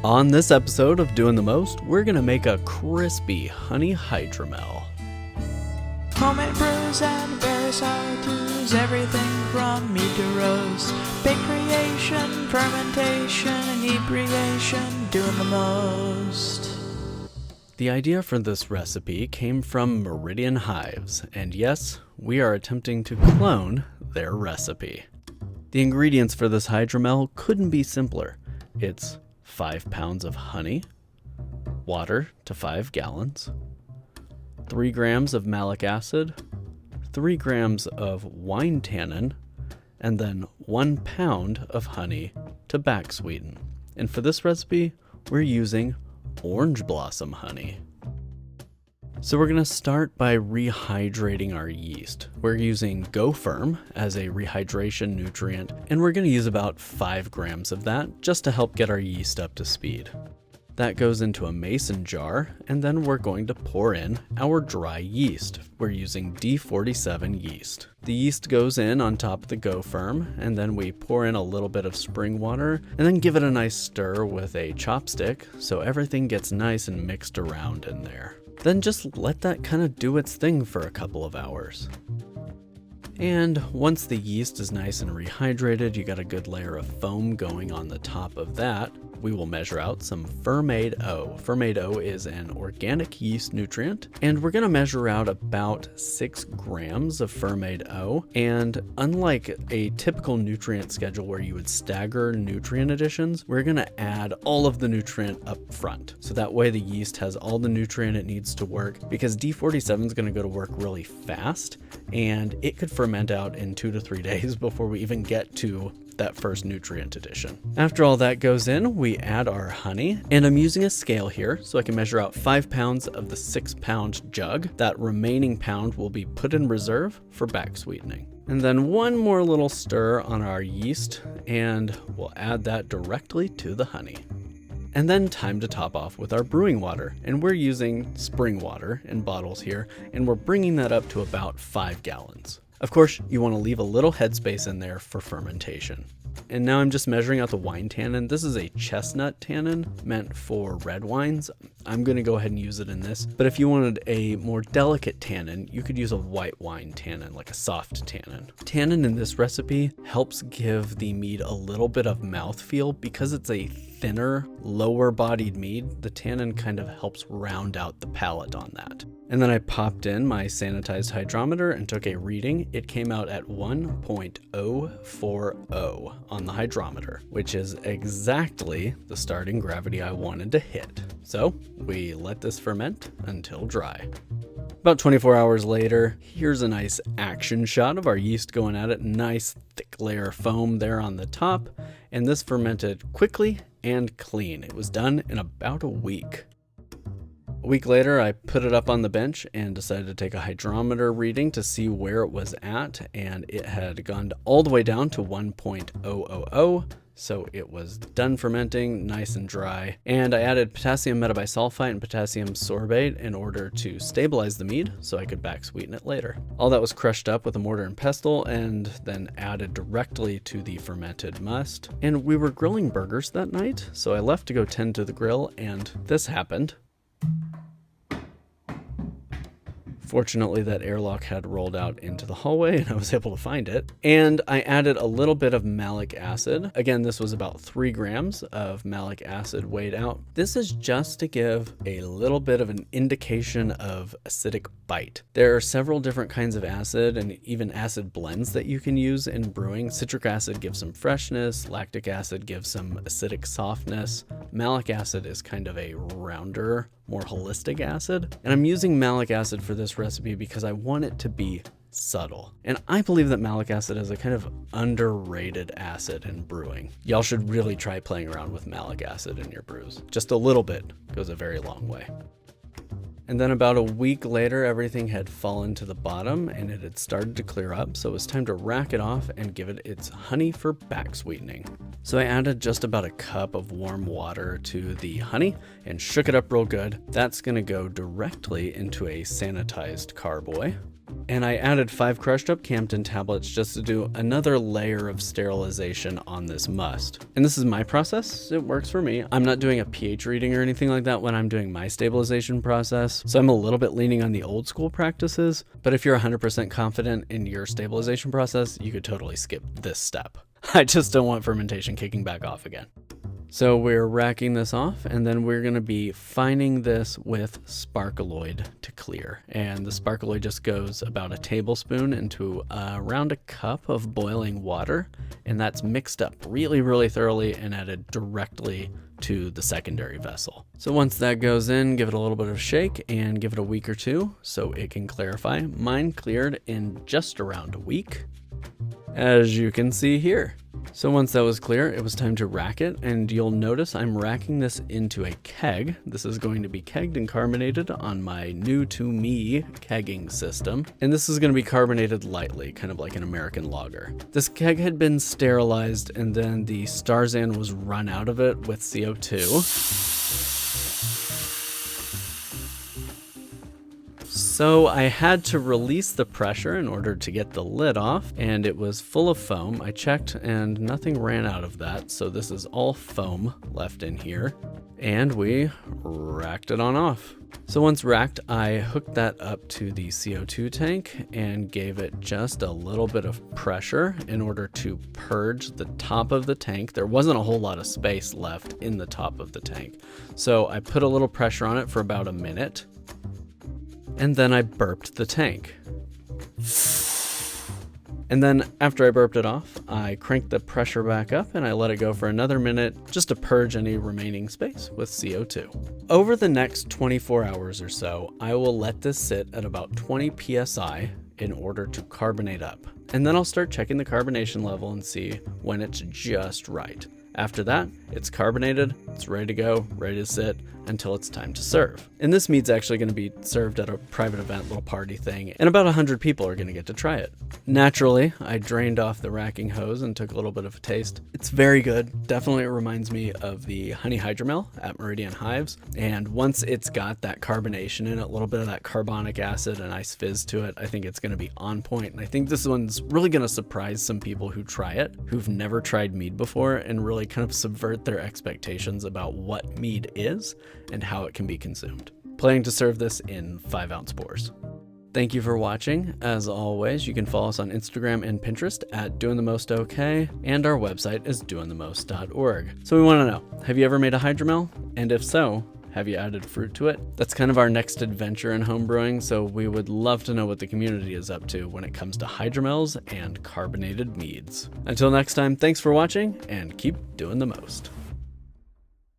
On this episode of Doing the Most, we're going to make a crispy honey hydromel. Homemade brews and very sour brews, everything from mead to roast. Bake creation, fermentation, inebriation, doing the most. The idea for this recipe came from Meridian Hives, and yes, we are attempting to clone their recipe. The ingredients for this hydromel couldn't be simpler. It's 5 pounds of honey, water to 5 gallons, 3 grams of malic acid, 3 grams of wine tannin, and then 1 pound of honey to backsweeten. And for this recipe, we're using orange blossom honey. So we're going to start by rehydrating our yeast. We're using Go Firm as a rehydration nutrient, and we're going to use about 5 grams of that just to help get our yeast up to speed. That goes into a mason jar, and then we're going to pour in our dry yeast. We're using D47 yeast. The yeast goes in on top of the Go Firm, and then we pour in a little bit of spring water, and then give it a nice stir with a chopstick so everything gets nice and mixed around in there. Then just let that kind of do its thing for a couple of hours. And once the yeast is nice and rehydrated, you got a good layer of foam going on the top of that, we will measure out some Fermade-O. Fermade-O is an organic yeast nutrient, and we're going to measure out about 6 grams of Fermade-O. And unlike a typical nutrient schedule where you would stagger nutrient additions, we're going to add all of the nutrient up front. So that way the yeast has all the nutrient it needs to work, because D47 is going to go to work really fast, and it could ferment out in 2 to 3 days before we even get to that first nutrient addition. After all that goes in, we add our honey, and I'm using a scale here so I can measure out 5 pounds of the 6-pound jug. That remaining pound will be put in reserve for backsweetening. And then one more little stir on our yeast, and we'll add that directly to the honey. And then time to top off with our brewing water, and we're using spring water in bottles here, and we're bringing that up to about 5 gallons. Of course, you want to leave a little headspace in there for fermentation. And now I'm just measuring out the wine tannin. This is a chestnut tannin meant for red wines. I'm going to go ahead and use it in this. But if you wanted a more delicate tannin, you could use a white wine tannin, like a soft tannin. Tannin in this recipe helps give the mead a little bit of mouthfeel. Because it's a thinner, lower bodied mead, the tannin kind of helps round out the palate on that. And then I popped in my sanitized hydrometer and took a reading. It came out at 1.040 on the hydrometer, which is exactly the starting gravity I wanted to hit. So we let this ferment until dry. About 24 hours later, here's a nice action shot of our yeast going at it. Nice thick layer of foam there on the top. And this fermented quickly and clean. It was done in about a week. A week later, I put it up on the bench and decided to take a hydrometer reading to see where it was at, and it had gone all the way down to 1.000, so it was done fermenting, nice and dry. And I added potassium metabisulfite and potassium sorbate in order to stabilize the mead so I could backsweeten it later. All that was crushed up with a mortar and pestle and then added directly to the fermented must. And we were grilling burgers that night, so I left to go tend to the grill, and this happened. Fortunately, that airlock had rolled out into the hallway and I was able to find it. And I added a little bit of malic acid. Again, this was about 3 grams of malic acid weighed out. This is just to give a little bit of an indication of acidic bite. There are several different kinds of acid and even acid blends that you can use in brewing. Citric acid gives some freshness, lactic acid gives some acidic softness. Malic acid is kind of a rounder, more holistic acid. And I'm using malic acid for this recipe because I want it to be subtle. And I believe that malic acid is a kind of underrated acid in brewing. Y'all should really try playing around with malic acid in your brews. Just a little bit goes a very long way. And then about a week later, everything had fallen to the bottom and it had started to clear up. So it was time to rack it off and give it its honey for backsweetening. So I added just about a cup of warm water to the honey and shook it up real good. That's gonna go directly into a sanitized carboy. And I added 5 crushed up Campden tablets just to do another layer of sterilization on this must. And this is my process. It works for me. I'm not doing a pH reading or anything like that when I'm doing my stabilization process. So I'm a little bit leaning on the old school practices, but if you're 100% confident in your stabilization process, you could totally skip this step. I just don't want fermentation kicking back off again. So we're racking this off, and then we're going to be fining this with sparkaloid to clear. And the sparkaloid just goes about a tablespoon into around a cup of boiling water, and that's mixed up really, really thoroughly and added directly to the secondary vessel. So once that goes in, give it a little bit of a shake and give it a week or two so it can clarify. Mine cleared in just around a week, as you can see here. So once that was clear, it was time to rack it, and you'll notice I'm racking this into a keg. This is going to be kegged and carbonated on my new to me kegging system, and this is going to be carbonated lightly, kind of like an American lager. This keg had been sterilized, and then the Starzan was run out of it with CO2. So I had to release the pressure in order to get the lid off, and it was full of foam. I checked and nothing ran out of that, so this is all foam left in here, and we racked it on off. So once racked, I hooked that up to the CO2 tank and gave it just a little bit of pressure in order to purge the top of the tank. There wasn't a whole lot of space left in the top of the tank, so I put a little pressure on it for about a minute. And then I burped the tank. And then after I burped it off, I cranked the pressure back up and I let it go for another minute just to purge any remaining space with CO2. Over the next 24 hours or so, I will let this sit at about 20 psi in order to carbonate up. And then I'll start checking the carbonation level and see when it's just right. After that, it's carbonated, it's ready to go, ready to sit until it's time to serve. And this mead's actually going to be served at a private event, little party thing, and about 100 people are going to get to try it. Naturally, I drained off the racking hose and took a little bit of a taste. It's very good. Definitely reminds me of the honey hydromel at Meridian Hives. And once it's got that carbonation in it, a little bit of that carbonic acid and nice fizz to it, I think it's going to be on point. And I think this one's really going to surprise some people who try it, who've never tried mead before, and really kind of subvert their expectations about what mead is and how it can be consumed. Planning to serve this in 5-ounce pours. Thank you for watching. As always, you can follow us on Instagram and Pinterest at doingthemostok, and our website is doingthemost.org. So we want to know, have you ever made a hydromel? And if so, have you added fruit to it? That's kind of our next adventure in homebrewing, so we would love to know what the community is up to when it comes to hydromels and carbonated meads. Until next time, thanks for watching, and keep doing the most.